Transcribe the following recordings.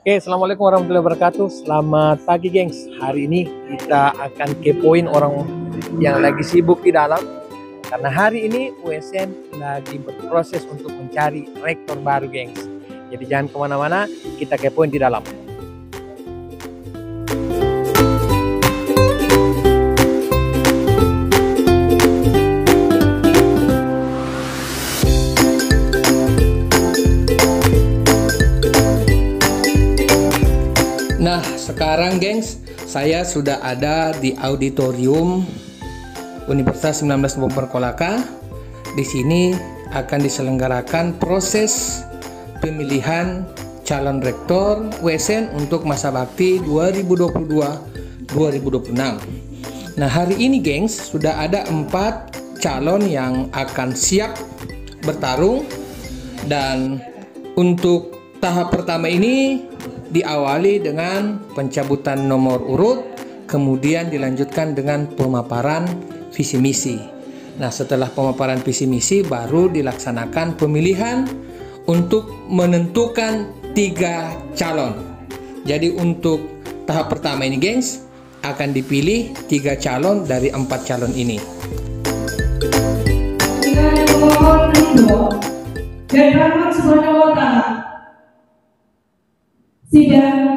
Oke, assalamualaikum warahmatullahi wabarakatuh. Selamat pagi, gengs. Hari ini kita akan kepoin orang yang lagi sibuk di dalam. Karena hari ini USN lagi berproses untuk mencari rektor baru, gengs. Jadi jangan kemana-mana, kita kepoin di dalam. Nah, sekarang gengs, saya sudah ada di auditorium Universitas 19 Bogor Kolaka. Di sini akan diselenggarakan proses pemilihan calon rektor USN untuk masa bakti 2022-2026. Nah, hari ini gengs, sudah ada 4 calon yang akan siap bertarung, dan untuk tahap pertama ini diawali dengan pencabutan nomor urut, kemudian dilanjutkan dengan pemaparan visi misi. Nah, setelah pemaparan visi misi baru dilaksanakan pemilihan untuk menentukan 3 calon. Jadi untuk tahap pertama ini, gengs, akan dipilih 3 calon dari 4 calon ini. Dengan memohon ridho dan rahmat Subhanahu wa Ta'ala, sidang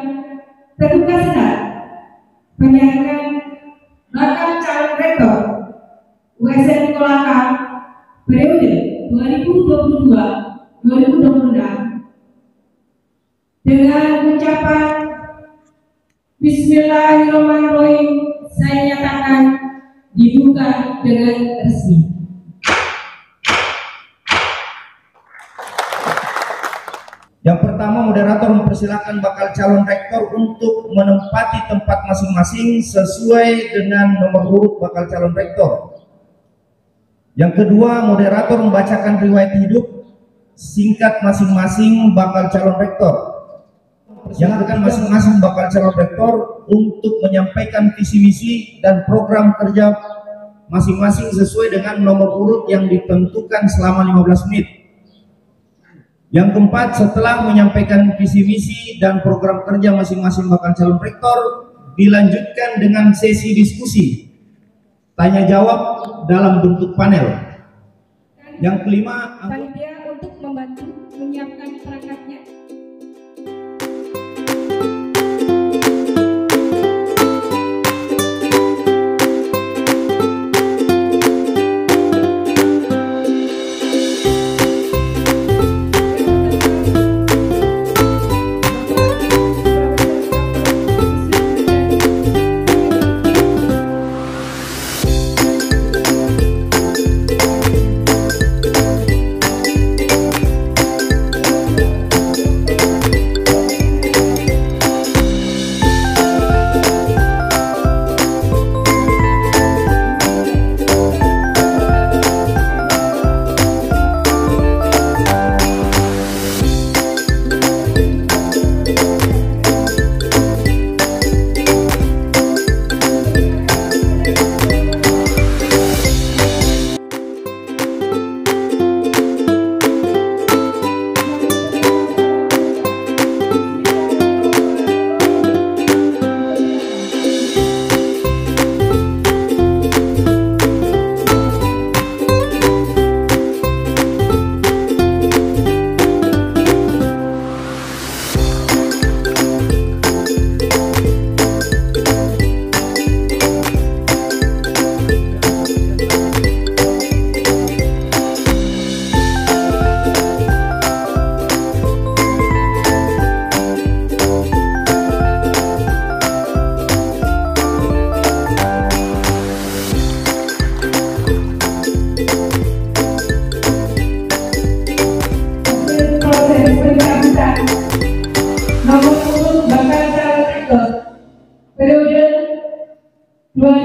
terbuka senat menyatakan bakal calon rektor USN Kolaka periode 2022-2026 dengan ucapan Bismillahirrahmanirrahim, saya nyatakan dibuka dengan resmi. Yang pertama, moderator mempersilakan bakal calon rektor untuk menempati tempat masing-masing sesuai dengan nomor urut bakal calon rektor. Yang kedua, moderator membacakan riwayat hidup singkat masing-masing bakal calon rektor. Yang akan masing-masing bakal calon rektor untuk menyampaikan visi misi dan program kerja masing-masing sesuai dengan nomor urut yang ditentukan selama 15 menit. Yang keempat, setelah menyampaikan visi misi dan program kerja masing-masing bakal calon rektor, dilanjutkan dengan sesi diskusi tanya jawab dalam bentuk panel. Yang kelima, Panitia untuk membantu menyiapkan perangkatnya.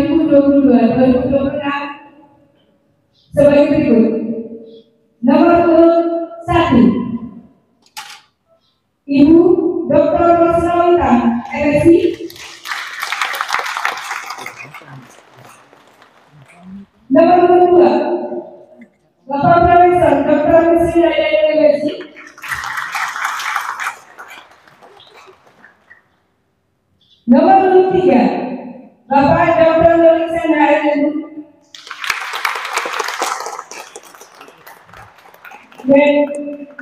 2022-2026 sebagai berikut. Nomor urut 1, Ibu Dr. Roslawita, MSc. Nomor urut 2, Bapak Profesor Dr. Musliha Yahya, MSc. Nomor urut 3, Bapak Dr. Norisena LLB. Dan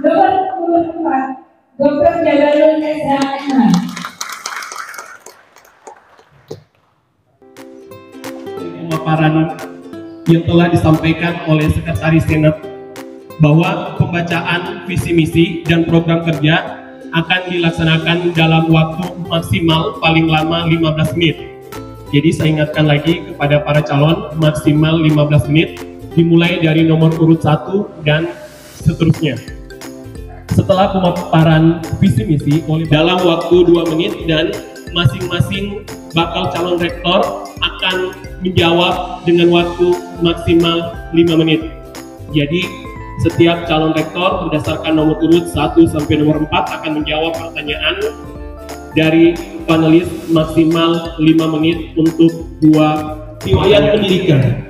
nomor urut 4, Dr. Jalalul SHMH. Pemaparan yang telah disampaikan oleh Sekretaris Senat bahwa pembacaan visi misi dan program kerja akan dilaksanakan dalam waktu maksimal paling lama 15 menit. Jadi saya ingatkan lagi kepada para calon, maksimal 15 menit dimulai dari nomor urut 1 dan seterusnya. Setelah pemaparan visi misi dalam waktu 2 menit dan masing-masing bakal calon rektor akan menjawab dengan waktu maksimal 5 menit. Jadi setiap calon rektor berdasarkan nomor urut 1 sampai nomor 4 akan menjawab pertanyaan dari panelis maksimal 5 menit untuk 2 riwayat pendidikan.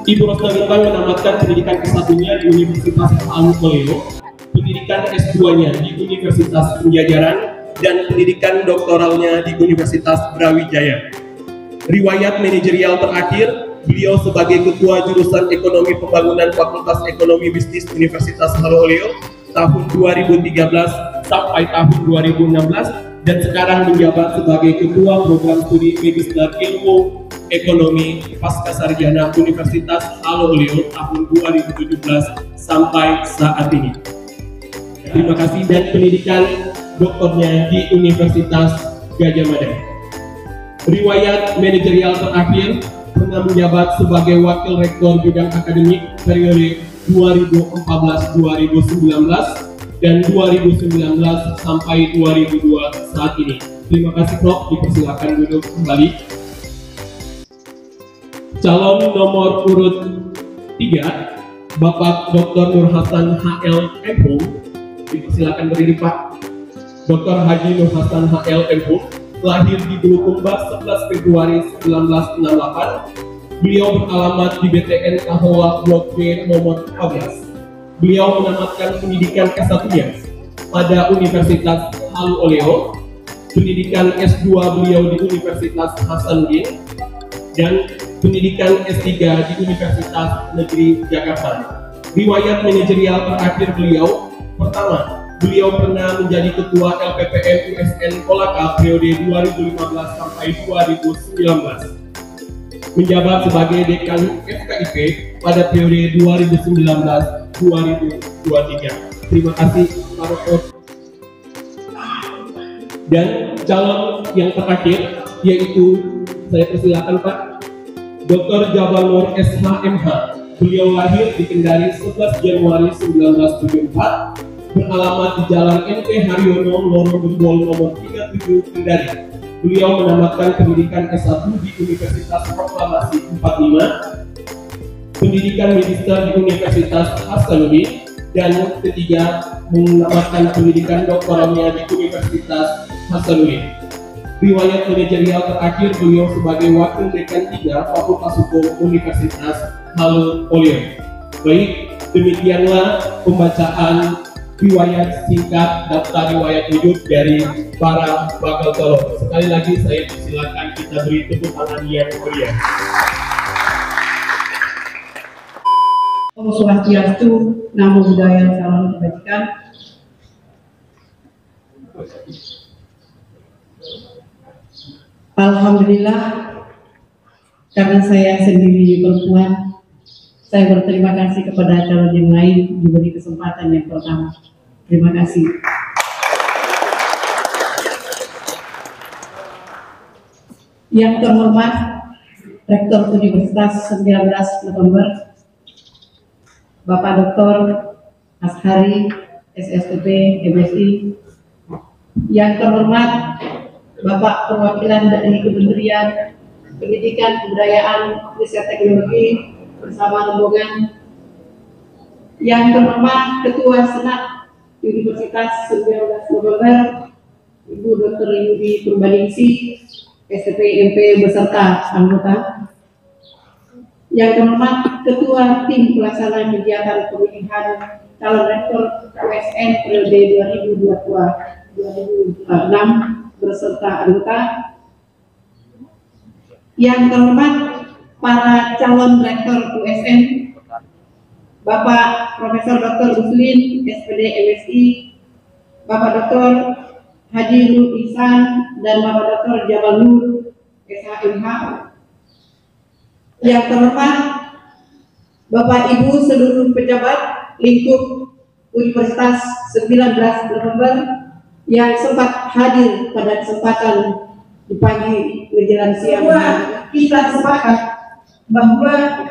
Ibu Roslawita menamatkan pendidikan S1-nya di Universitas Al-Mulyo, pendidikan S2-nya di Universitas Penjajaran, dan pendidikan doktoralnya di Universitas Brawijaya. Riwayat manajerial terakhir, beliau sebagai Ketua Jurusan Ekonomi Pembangunan Fakultas Ekonomi Bisnis Universitas Al-Mulyo tahun 2013 sampai tahun 2016, dan sekarang menjabat sebagai Ketua Program Studi Magister Ilmu Ekonomi Pascasarjana Universitas Al-Mulyo tahun 2017 sampai saat ini. Terima kasih. Dan pendidikan doktornya di Universitas Gadjah Mada. Riwayat manajerial terakhir, pernah menjabat sebagai Wakil Rektor Bidang Akademik periode 2014-2019 dan 2019 sampai 2002 saat ini. Terima kasih Prof, dipersilakan duduk kembali. Calon nomor urut 3, Bapak Dr. Nur Hasan HL MHum, dipersilakan berdiri Pak. Dr. Haji Nur Hasan HL MHum lahir di Bulukumba 11 Februari 1968. Beliau beralamat di BTN Kahowa Blok B nomor 14. Beliau menamatkan pendidikan S1-nya pada Universitas Al-Mulyo, pendidikan S2 beliau di Universitas Hasanuddin, dan pendidikan S3 di Universitas Negeri Jakarta. Riwayat manajerial terakhir beliau, pertama, beliau pernah menjadi Ketua LPPM USN Kolaka periode 2015 sampai 2019. Menjabat sebagai Dekan FKIP pada periode 2019-2023. Terima kasih Pak Rektor. Dan calon yang terakhir yaitu, saya persilakan Pak, Dr. Jabal Nur SHMH. Beliau lahir di Kendari 11 Januari 1974, beralamat di Jalan MT Haryono, Lorong Gembol nomor 37 Kendari. Beliau menamatkan pendidikan S1 di Universitas Proklamasi 45, pendidikan magister di Universitas Hasanuddin, dan ketiga menamatkan pendidikan doktoralnya di Universitas Hasanuddin. Riwayat manajerial terakhir beliau sebagai Wakil Dekan 3 Fakultas Hukum Universitas Al-Mulyo. Baik, demikianlah pembacaan riwayat singkat daftar riwayat hidup dari para bakal calon. Sekali lagi saya persilakan kita beri tepuk tangan yang meriah. Om Swastiastu, Namo Buddhaya, Salam Kebajikan. Alhamdulillah, karena saya sendiri perempuan, saya berterima kasih kepada calon yang lain diberi kesempatan yang pertama. Terima kasih. Yang terhormat Rektor Universitas 19 November, Bapak Dr. Ashari, SSTP, MSI. Yang terhormat Bapak Perwakilan dari Kementerian Pendidikan, Kebudayaan, Riset Teknologi bersama rombongan. Yang terhormat Ketua Senat Universitas 19 November, Ibu Dr. Yudi Purbaningsi, STP/MP beserta anggota. Yang terhormat Ketua Tim Pelaksana Kegiatan Pemilihan Calon Rektor USN periode 2022-2026 beserta anggota. Yang terhormat para calon rektor USN, Bapak Profesor Dr. Uslin, SPD MSI, Bapak Dr. Haji Nur Ihsan, dan Bapak Dr. Jabal Nur, SHMH. Yang terhormat Bapak Ibu seluruh pejabat lingkup Universitas 19 November yang sempat hadir pada kesempatan di pagi menjelang siang. Kita sepakat bahwa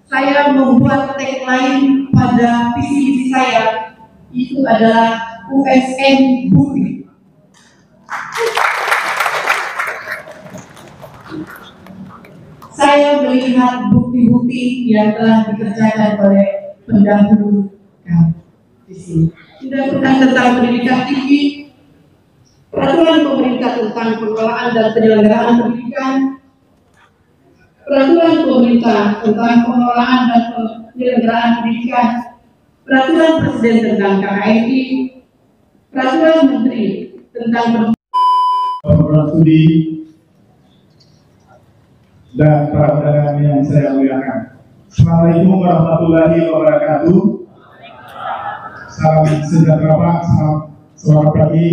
saya membuat tagline pada visi misi saya, itu adalah USN Bukti. Saya melihat bukti-bukti yang telah dikerjakan oleh pendahulu kami di sini. Undang-undang tentang pendidikan tinggi, peraturan pemerintah tentang pengelolaan dan penyelenggaraan pendidikan, peraturan pemerintah tentang pengelolaan dan penyelenggaraan pendidikan, peraturan presiden tentang KKNI, peraturan menteri tentang program studi dan para undangan yang saya muliakan. Assalamualaikum warahmatullahi wabarakatuh. Salam sejahtera Pak, selamat pagi,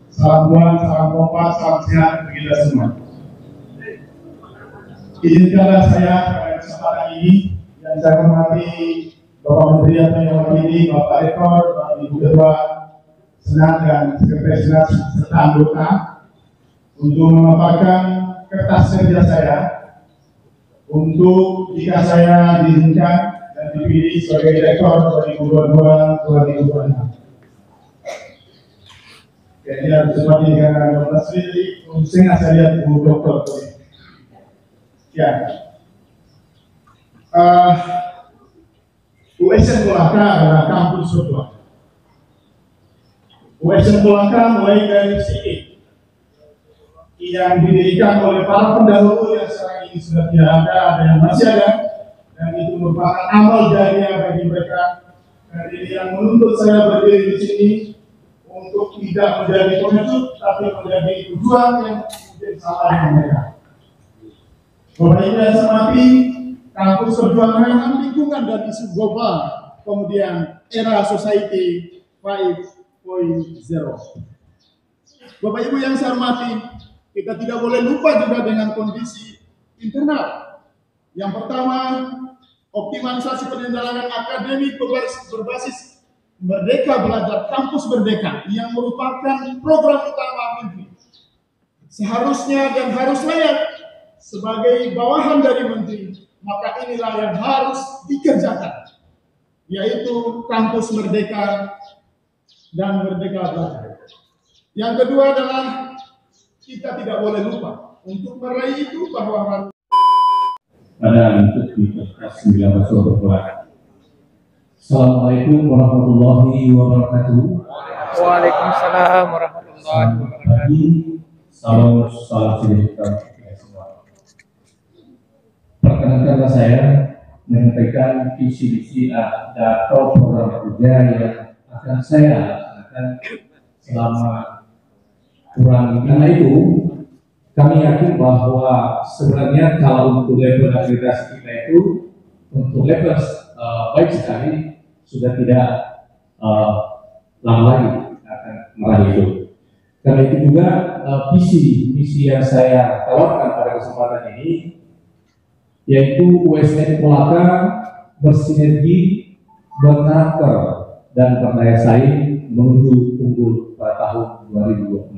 salam bulan, salam kompak, salam sehat bagi kita semua. Izinkanlah saya pada kesempatan ini yang saya hormati Bapak Menteri yang mewakili, Bapak Rektor, Bapak Ibu Ketua Senat dan Sekretaris Senat serta anggota untuk memaparkan kertas kerja saya untuk jika saya diizinkan dan dipilih sebagai Direktur 2022-2026. Jadi harus semuanya dengan 12 Fitri, saya lihat Bu Dokter. Ya, USN Kolaka adalah kampus virtual. USN Kolaka mulai dari sini yang didirikan oleh para pendahulu yang sekarang ini sudah tidak ada yang masih ada, dan itu merupakan amal jariah bagi mereka. Dan ini yang menuntut saya berdiri di sini untuk tidak menjadi pengecut, tapi menjadi tujuan yang menjadi salah dengan mereka. Bapak Ibu yang saya hormati, kampus perjuangan memang lingkungan dan isu global, kemudian era society 5.0. Bapak Ibu yang saya hormati, kita tidak boleh lupa juga dengan kondisi internal. Yang pertama, optimalisasi penyelenggaraan akademik berbasis Merdeka Belajar Kampus Merdeka yang merupakan program utama Menteri. Seharusnya dan harus layak sebagai bawahan dari Menteri, maka inilah yang harus dikerjakan, yaitu Kampus Merdeka dan Merdeka Belajar. Yang kedua adalah kita tidak boleh lupa untuk meraih itu bahwa pada untuk di podcast 19 Oktober. Assalamualaikum warahmatullahi wabarakatuh. Waalaikumsalam warahmatullahi wabarakatuh. Salam sejahtera kita semua. Perkenankanlah saya menyampaikan visi-visi atau program kerja yang akan saya laksanakan selama kurang karena itu kami yakin bahwa sebenarnya kalau untuk level akreditasi kita itu untuk level baik sekali sudah tidak lama lagi akan meraih itu. Karena itu juga misi yang saya tawarkan pada kesempatan ini yaitu USN Kolaka bersinergi, berkarakter dan berdaya saing menuju unggul pada tahun 2026.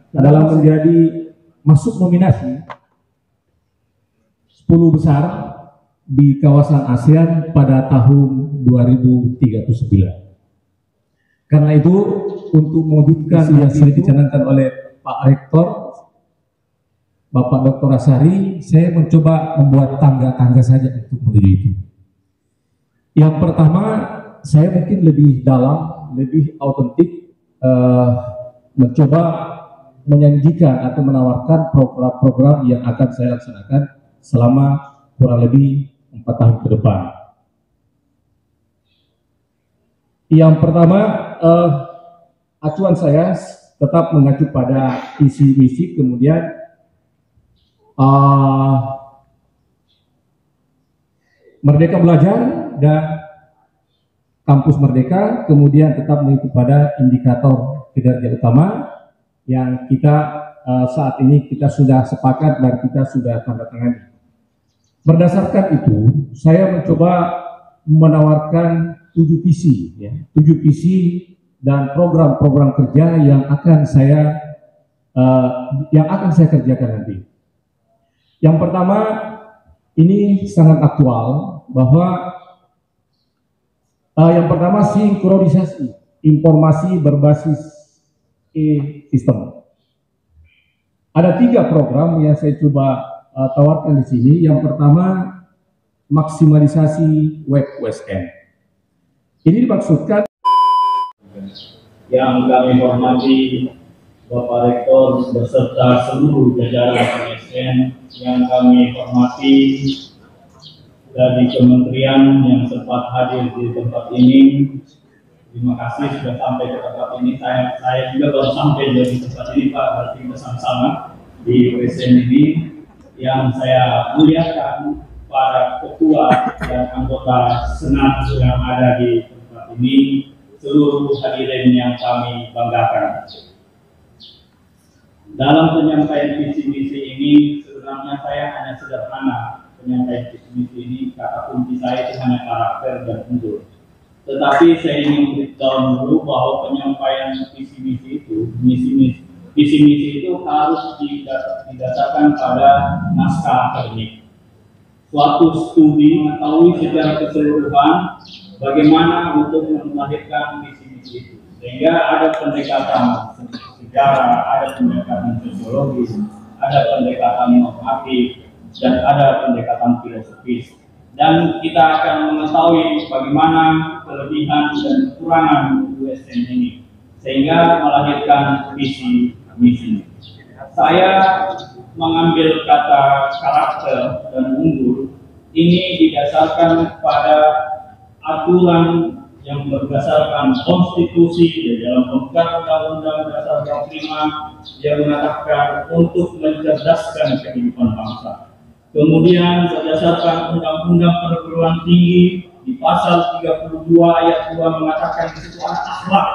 Adalah menjadi masuk nominasi 10 besar di kawasan ASEAN pada tahun 2039. Karena itu untuk mewujudkan yang sudah dicanangkan oleh Pak Rektor, Bapak Dr. Asari, saya mencoba membuat tangga-tangga saja untuk menuju itu. Yang pertama, saya mungkin lebih dalam, lebih autentik, mencoba menyajikan atau menawarkan program-program yang akan saya laksanakan selama kurang lebih 4 tahun ke depan. Yang pertama, acuan saya tetap mengacu pada visi misi, kemudian Merdeka Belajar dan Kampus Merdeka, kemudian tetap mengikuti pada indikator kinerja utama yang kita saat ini kita sudah sepakat dan kita sudah tanda tangani. Berdasarkan itu, saya mencoba menawarkan 7 visi, ya, 7 visi dan program-program kerja yang akan saya kerjakan nanti. Yang pertama, ini sangat aktual bahwa yang pertama sinkronisasi informasi berbasis e-sistem. Ada 3 program yang saya coba tawarkan di sini. Yang pertama, maksimalisasi web USN. Ini dimaksudkan yang kami hormati Bapak Rektor beserta seluruh jajaran USN, yang kami hormati dari kementerian yang sempat hadir di tempat ini. Terima kasih sudah sampai ke tempat ini. Saya juga baru sampai dari tempat ini, Pak, berarti bersama-sama di USN ini. Yang saya muliakan para ketua dan anggota senat yang ada di tempat ini, seluruh hadirin yang kami banggakan. Dalam penyampaian visi misi ini, sebenarnya saya hanya sederhana penyampaian visi misi ini, kata kunci saya itu hanya karakter dan unggul. Tetapi saya ingin beritahu dulu bahwa penyampaian visi misi itu, visi misi itu harus didasarkan pada naskah akademik. Suatu studi mengetahui secara keseluruhan bagaimana untuk melahirkan visi misi itu, sehingga ada pendekatan sejarah, ada pendekatan sosiologis, ada pendekatan normatif, dan ada pendekatan filosofis. Dan kita akan mengetahui bagaimana kelebihan dan kekurangan USN ini, sehingga melahirkan visi misi. Saya mengambil kata karakter dan unggul ini didasarkan pada aturan yang berdasarkan konstitusi di dalam Undang-Undang Dasar 45 yang mengatakan untuk mencerdaskan kehidupan bangsa. Kemudian berdasarkan Undang-Undang Perguruan Tinggi di pasal 32 ayat 2 mengatakan itu akhlak.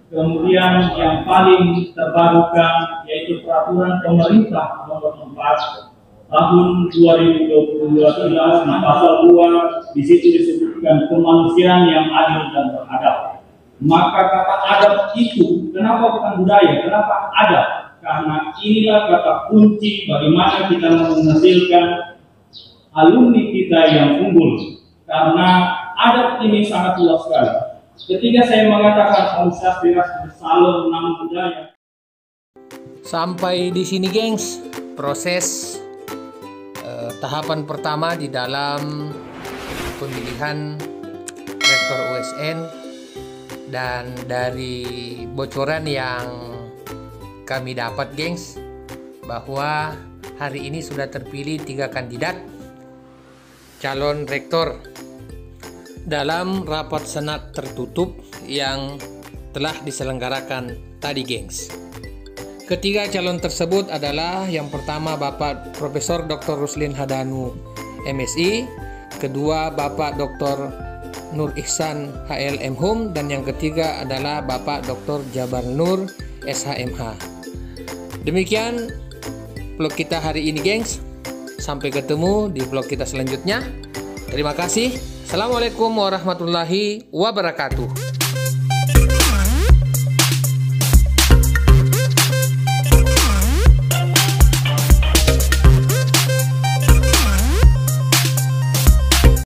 Kemudian yang paling terbarukan yaitu peraturan pemerintah nomor 4 tahun 2022 di pasal 2, di situ disebutkan kemanusiaan yang adil dan beradab. Maka kata adab itu kenapa bukan budaya, kenapa adab? Karena inilah kata kunci bagaimana kita menghasilkan alumni kita yang unggul. Karena adab ini sangat luas sekali. Ketika saya mengatakan Universitas Salon 6 budaya. Sampai di sini, gengs, proses tahapan pertama di dalam pemilihan rektor USN, dan dari bocoran yang kami dapat, gengs, bahwa hari ini sudah terpilih 3 kandidat calon rektor dalam rapat senat tertutup yang telah diselenggarakan tadi, gengs. Ketiga calon tersebut adalah yang pertama Bapak Profesor Dr. Ruslin Hadanu MSI, kedua Bapak Dr. Nur Ihsan HLM Hum, dan yang ketiga adalah Bapak Dr. Jabar Nur SHMH. Demikian vlog kita hari ini, gengs. Sampai ketemu di vlog kita selanjutnya. Terima kasih. Assalamualaikum warahmatullahi wabarakatuh.